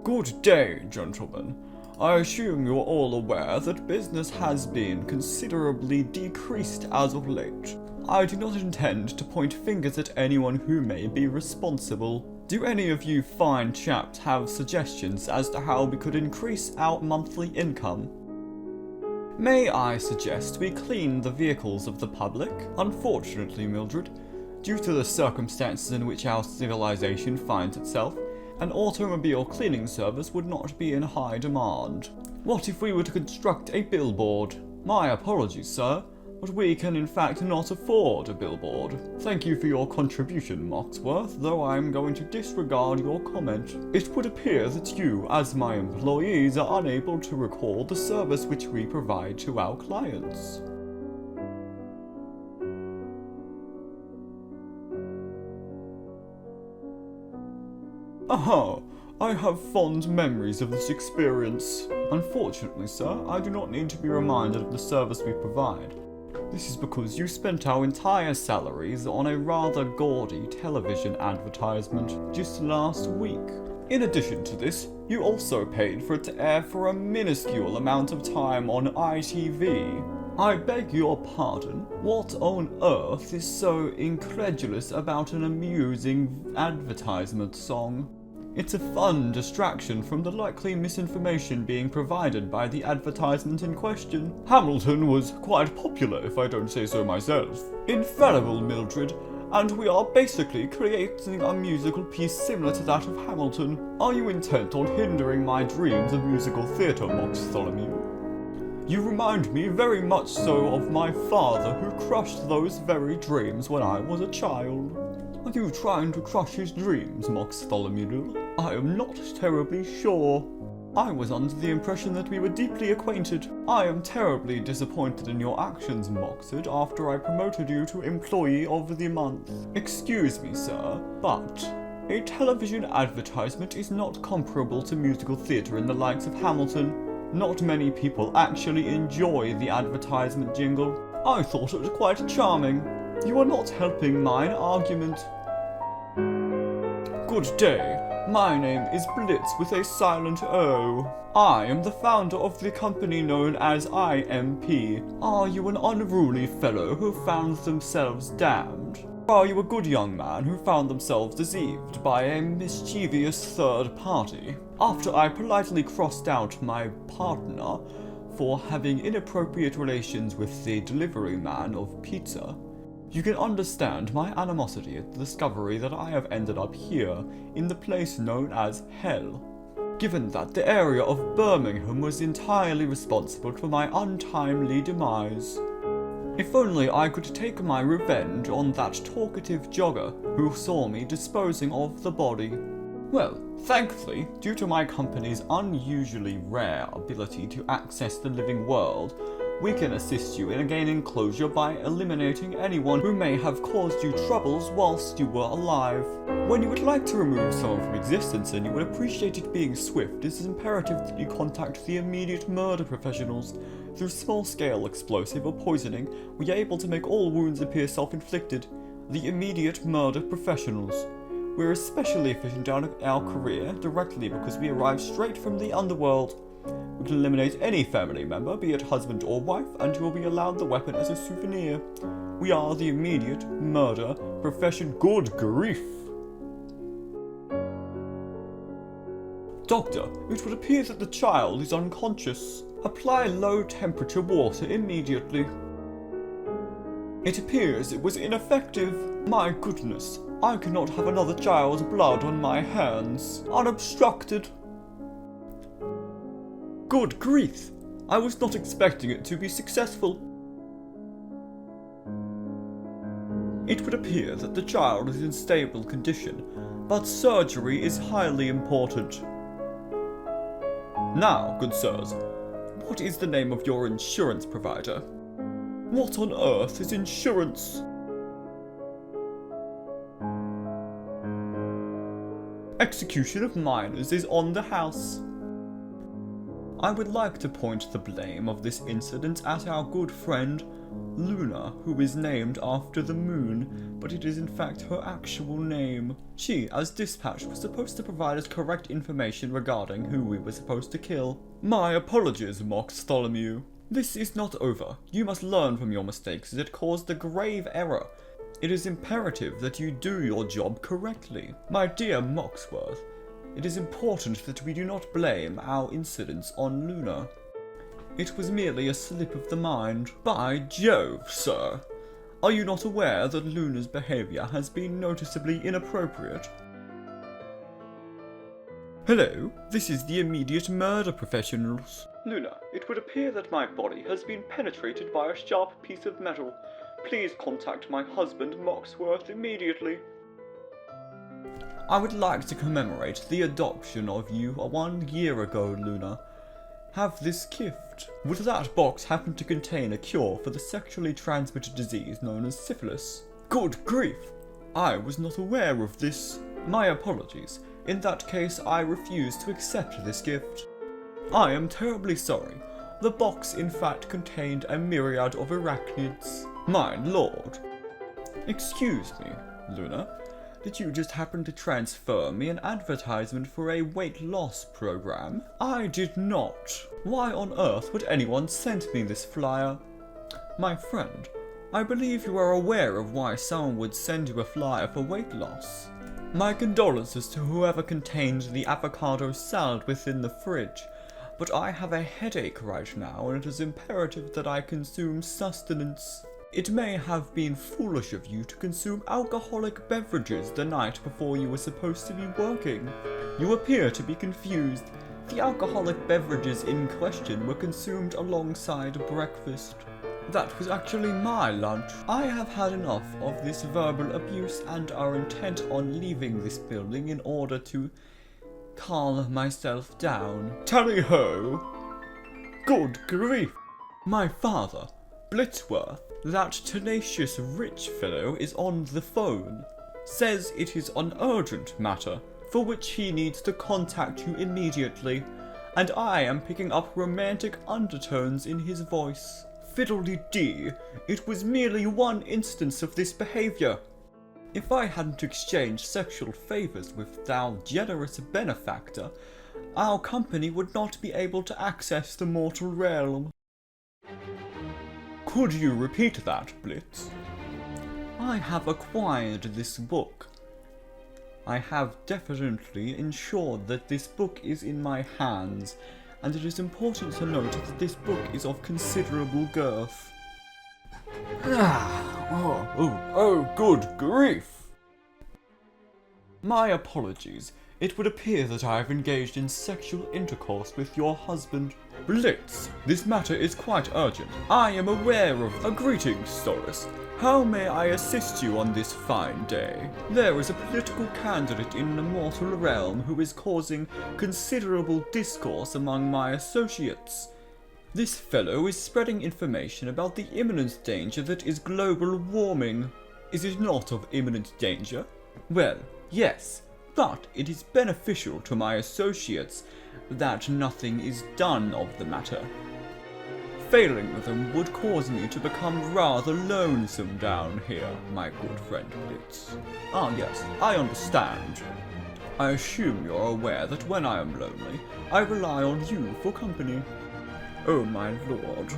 Good day, gentlemen. I assume you're all aware that business has been considerably decreased as of late. I do not intend to point fingers at anyone who may be responsible. Do any of you fine chaps have suggestions as to how we could increase our monthly income? May I suggest we clean the vehicles of the public? Unfortunately, Mildred, due to the circumstances in which our civilization finds itself, an automobile cleaning service would not be in high demand. What if we were to construct a billboard? My apologies, sir, but we can in fact not afford a billboard. Thank you for your contribution, Moxworth, though I am going to disregard your comment. It would appear that you, as my employees, are unable to recall the service which we provide to our clients. Aha! I have fond memories of this experience. Unfortunately, sir, I do not need to be reminded of the service we provide. This is because you spent our entire salaries on a rather gaudy television advertisement just last week. In addition to this, you also paid for it to air for a minuscule amount of time on ITV. I beg your pardon, what on earth is so incredulous about an amusing advertisement song? It's a fun distraction from the likely misinformation being provided by the advertisement in question. Hamilton was quite popular, if I don't say so myself. Infallible, Mildred, and we are basically creating a musical piece similar to that of Hamilton. Are you intent on hindering my dreams of musical theatre, Moxtholomew? You remind me very much so of my father, who crushed those very dreams when I was a child. Are you trying to crush his dreams, Moxtholomew? I am not terribly sure. I was under the impression that we were deeply acquainted. I am terribly disappointed in your actions, Moxard, after I promoted you to Employee of the Month. Excuse me, sir, but a television advertisement is not comparable to musical theatre in the likes of Hamilton. Not many people actually enjoy the advertisement jingle. I thought it was quite charming. You are not helping mine argument. Good day. My name is Blitz with a silent O. I am the founder of the company known as I.M.P. Are you an unruly fellow who found themselves damned? Or are you a good young man who found themselves deceived by a mischievous third party? After I politely crossed out my partner for having inappropriate relations with the delivery man of pizza, you can understand my animosity at the discovery that I have ended up here, in the place known as Hell. Given that the area of Birmingham was entirely responsible for my untimely demise. If only I could take my revenge on that talkative jogger who saw me disposing of the body. Well, thankfully, due to my company's unusually rare ability to access the living world, we can assist you in gaining closure by eliminating anyone who may have caused you troubles whilst you were alive. When you would like to remove someone from existence and you would appreciate it being swift, it is imperative that you contact the immediate murder professionals. Through small-scale explosive or poisoning, we are able to make all wounds appear self-inflicted. The immediate murder professionals. We're especially efficient in our career directly because we arrive straight from the underworld. We can eliminate any family member, be it husband or wife, and you will be allowed the weapon as a souvenir. We are the immediate murder profession. Good grief! Doctor, it would appear that the child is unconscious. Apply low-temperature water immediately. It appears it was ineffective. My goodness, I cannot have another child's blood on my hands, unobstructed. Good grief! I was not expecting it to be successful. It would appear that the child is in stable condition, but surgery is highly important. Now, good sirs, what is the name of your insurance provider? What on earth is insurance? Execution of minors is on the house. I would like to point the blame of this incident at our good friend Luna, who is named after the moon, but it is in fact her actual name. She, as dispatch, was supposed to provide us correct information regarding who we were supposed to kill. My apologies, mock Bartholomew. This is not over. You must learn from your mistakes that caused a grave error. It is imperative that you do your job correctly. My dear Moxworth, it is important that we do not blame our incidents on Luna. It was merely a slip of the mind. By Jove, sir! Are you not aware that Luna's behaviour has been noticeably inappropriate? Hello, this is the immediate murder professionals. Luna, it would appear that my body has been penetrated by a sharp piece of metal. Please contact my husband, Moxworth, immediately. I would like to commemorate the adoption of you 1 year ago, Luna. Have this gift. Would that box happen to contain a cure for the sexually transmitted disease known as syphilis? Good grief! I was not aware of this. My apologies. In that case, I refuse to accept this gift. I am terribly sorry. The box in fact contained a myriad of arachnids. My lord. Excuse me, Luna. Did you just happen to transfer me an advertisement for a weight loss program? I did not. Why on earth would anyone send me this flyer? My friend, I believe you are aware of why someone would send you a flyer for weight loss. My condolences to whoever contained the avocado salad within the fridge, but I have a headache right now and it is imperative that I consume sustenance. It may have been foolish of you to consume alcoholic beverages the night before you were supposed to be working. You appear to be confused. The alcoholic beverages in question were consumed alongside breakfast. That was actually my lunch. I have had enough of this verbal abuse and are intent on leaving this building in order to calm myself down. Tally-ho! Good grief! My father, Blitzworth, that tenacious rich fellow, is on the phone. Says it is an urgent matter, for which he needs to contact you immediately, and I am picking up romantic undertones in his voice. Fiddle-dee-dee, it was merely one instance of this behaviour. If I hadn't exchanged sexual favours with thou generous benefactor, our company would not be able to access the mortal realm. Could you repeat that, Blitz? I have acquired this book. I have definitely ensured that this book is in my hands, and it is important to note that this book is of considerable girth. Oh, good grief! My apologies. It would appear that I have engaged in sexual intercourse with your husband. Blitz, this matter is quite urgent. I am aware of a greeting, Stolas. How may I assist you on this fine day? There is a political candidate in the mortal realm who is causing considerable discourse among my associates. This fellow is spreading information about the imminent danger that is global warming. Is it not of imminent danger? Well, yes, but it is beneficial to my associates that nothing is done of the matter. Failing them would cause me to become rather lonesome down here, my good friend Blitz. Ah yes, I understand. I assume you're aware that when I am lonely, I rely on you for company. Oh my lord.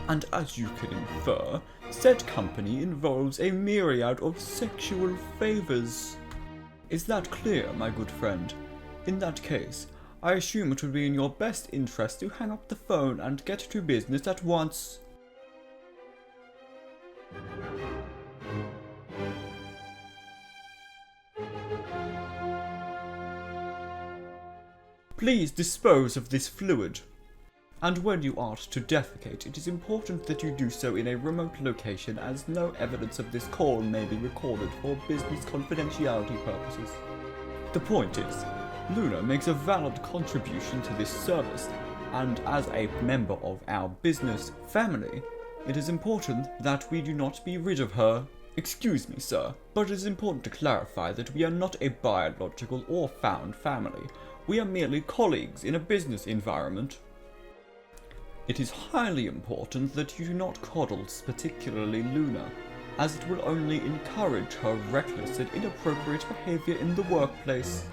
And as you can infer, said company involves a myriad of sexual favours. Is that clear, my good friend? In that case, I assume it would be in your best interest to hang up the phone and get to business at once. Please dispose of this fluid. And when you are to defecate, it is important that you do so in a remote location, as no evidence of this call may be recorded for business confidentiality purposes. The point is, Luna makes a valid contribution to this service, and as a member of our business family, it is important that we do not be rid of her. Excuse me, sir, but it is important to clarify that we are not a biological or found family. We are merely colleagues in a business environment. It is highly important that you do not coddle particularly Luna, as it will only encourage her reckless and inappropriate behavior in the workplace.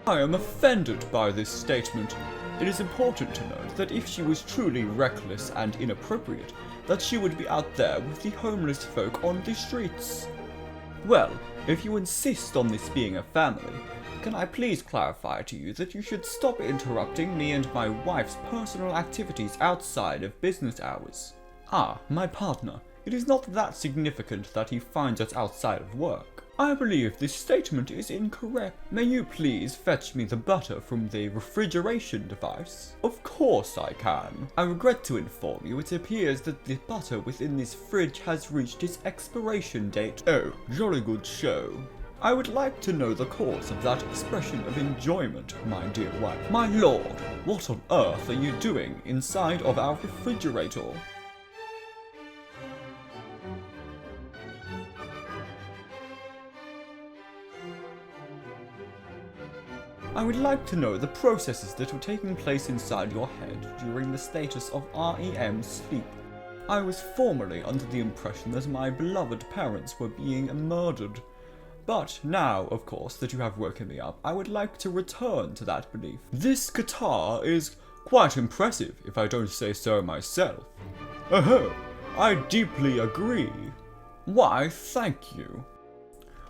I am offended by this statement. It is important to note that if she was truly reckless and inappropriate, that she would be out there with the homeless folk on the streets. Well, if you insist on this being a family, can I please clarify to you that you should stop interrupting me and my wife's personal activities outside of business hours? Ah, my partner. It is not that significant that he finds us outside of work. I believe this statement is incorrect. May you please fetch me the butter from the refrigeration device? Of course I can. I regret to inform you it appears that the butter within this fridge has reached its expiration date. Oh, jolly good show. I would like to know the cause of that expression of enjoyment, my dear wife. My lord, what on earth are you doing inside of our refrigerator? I would like to know the processes that were taking place inside your head during the status of REM sleep. I was formerly under the impression that my beloved parents were being murdered. But now, of course, that you have woken me up, I would like to return to that belief. This guitar is quite impressive, if I don't say so myself. Oh, I deeply agree. Why, thank you.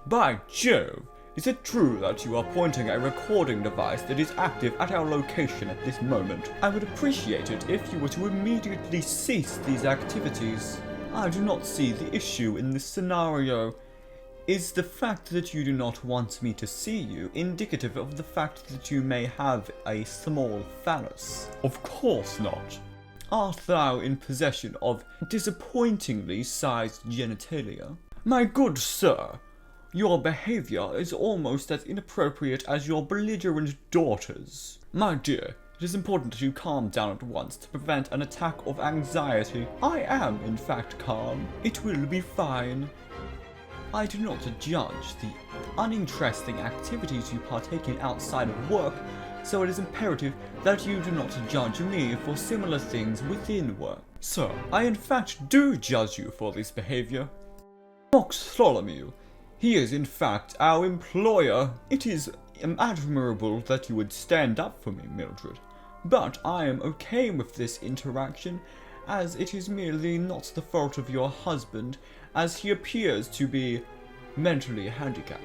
By Jove, is it true that you are pointing a recording device that is active at our location at this moment? I would appreciate it if you were to immediately cease these activities. I do not see the issue in this scenario. Is the fact that you do not want me to see you indicative of the fact that you may have a small phallus? Of course not. Art thou in possession of disappointingly sized genitalia? My good sir, your behaviour is almost as inappropriate as your belligerent daughter's. My dear, it is important that you calm down at once to prevent an attack of anxiety. I am, in fact, calm. It will be fine. I do not judge the uninteresting activities you partake in outside of work, so it is imperative that you do not judge me for similar things within work. Sir, I in fact do judge you for this behaviour. Bartholomew, he is in fact our employer. It is admirable that you would stand up for me, Mildred, but I am okay with this interaction, as it is merely not the fault of your husband, as he appears to be mentally handicapped.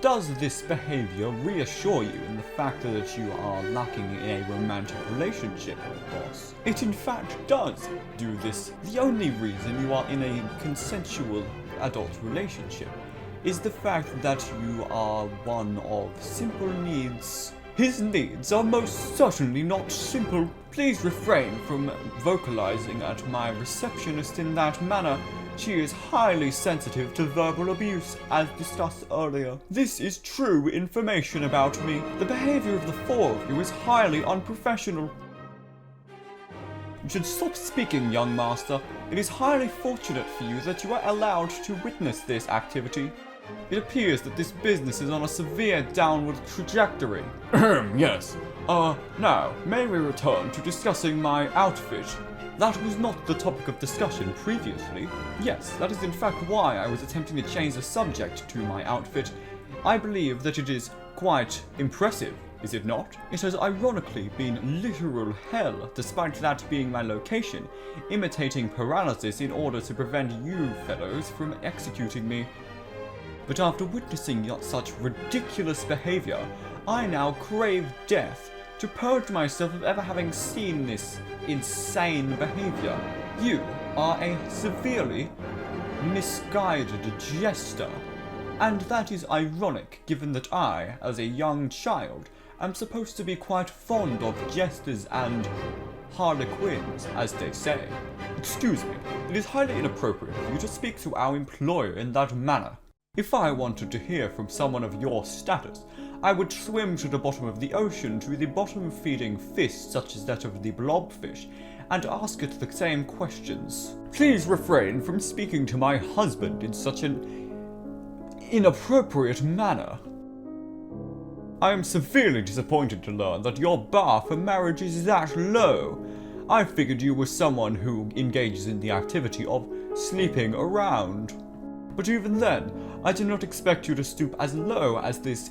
Does this behaviour reassure you in the fact that you are lacking in a romantic relationship, boss? It in fact does do this. The only reason you are in a consensual adult relationship is the fact that you are one of simple needs. His needs are most certainly not simple. Please refrain from vocalizing at my receptionist in that manner. She is highly sensitive to verbal abuse, as discussed earlier. This is true information about me. The behavior of the four of you is highly unprofessional. You should stop speaking, young master. It is highly fortunate for you that you are allowed to witness this activity. It appears that this business is on a severe downward trajectory. Yes. Now, may we return to discussing my outfit? That was not the topic of discussion previously. Yes, that is in fact why I was attempting to change the subject to my outfit. I believe that it is quite impressive, is it not? It has ironically been literal hell, despite that being my location, imitating paralysis in order to prevent you fellows from executing me. But after witnessing such ridiculous behaviour, I now crave death, to purge myself of ever having seen this insane behaviour. You are a severely misguided jester, and that is ironic given that I, as a young child, am supposed to be quite fond of jesters and harlequins, as they say. Excuse me, it is highly inappropriate for you to speak to our employer in that manner. If I wanted to hear from someone of your status, I would swim to the bottom of the ocean to the bottom-feeding fish such as that of the blobfish, and ask it the same questions. Please refrain from speaking to my husband in such an inappropriate manner. I am severely disappointed to learn that your bar for marriage is that low. I figured you were someone who engages in the activity of sleeping around. But even then, I did not expect you to stoop as low as this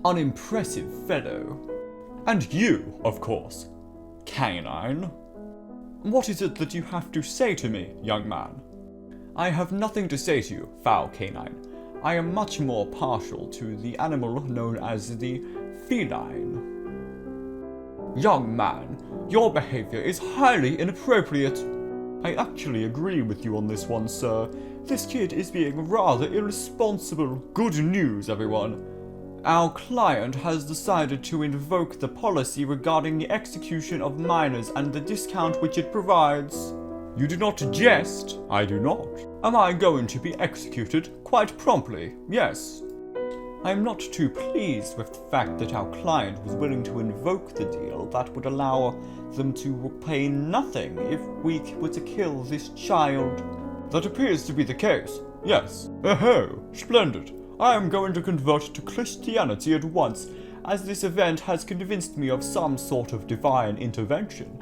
unimpressive fellow. And you, of course, Canine. What is it that you have to say to me, young man? I have nothing to say to you, foul canine. I am much more partial to the animal known as the feline. Young man, your behavior is highly inappropriate. I actually agree with you on this one, sir. This kid is being rather irresponsible. Good news, everyone. Our client has decided to invoke the policy regarding the execution of minors and the discount which it provides. You do not jest? I do not. Am I going to be executed? Quite promptly, yes. I am not too pleased with the fact that our client was willing to invoke the deal that would allow them to pay nothing if we were to kill this child. That appears to be the case, yes. Oh, splendid. I am going to convert to Christianity at once, as this event has convinced me of some sort of divine intervention.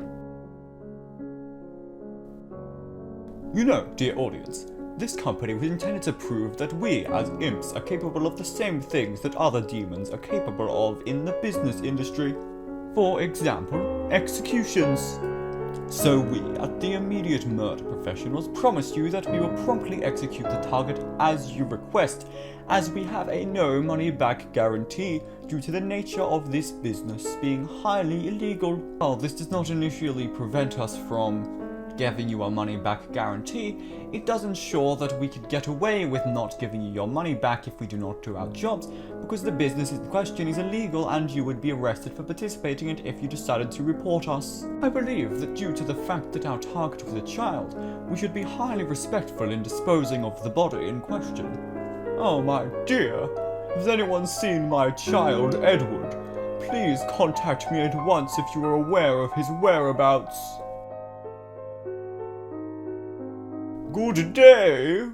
You know, dear audience, this company was intended to prove that we, as imps, are capable of the same things that other demons are capable of in the business industry. For example, executions. So we, at the Immediate Murder Professionals, promise you that we will promptly execute the target as you request, as we have a no money-back guarantee due to the nature of this business being highly illegal. While this does not initially prevent us from giving you a money-back guarantee, it does ensure that we could get away with not giving you your money back if we do not do our jobs, because the business in question is illegal and you would be arrested for participating in it if you decided to report us. I believe that due to the fact that our target was a child, we should be highly respectful in disposing of the body in question. Oh my dear, has anyone seen my child Edward? Please contact me at once if you are aware of his whereabouts. Good day!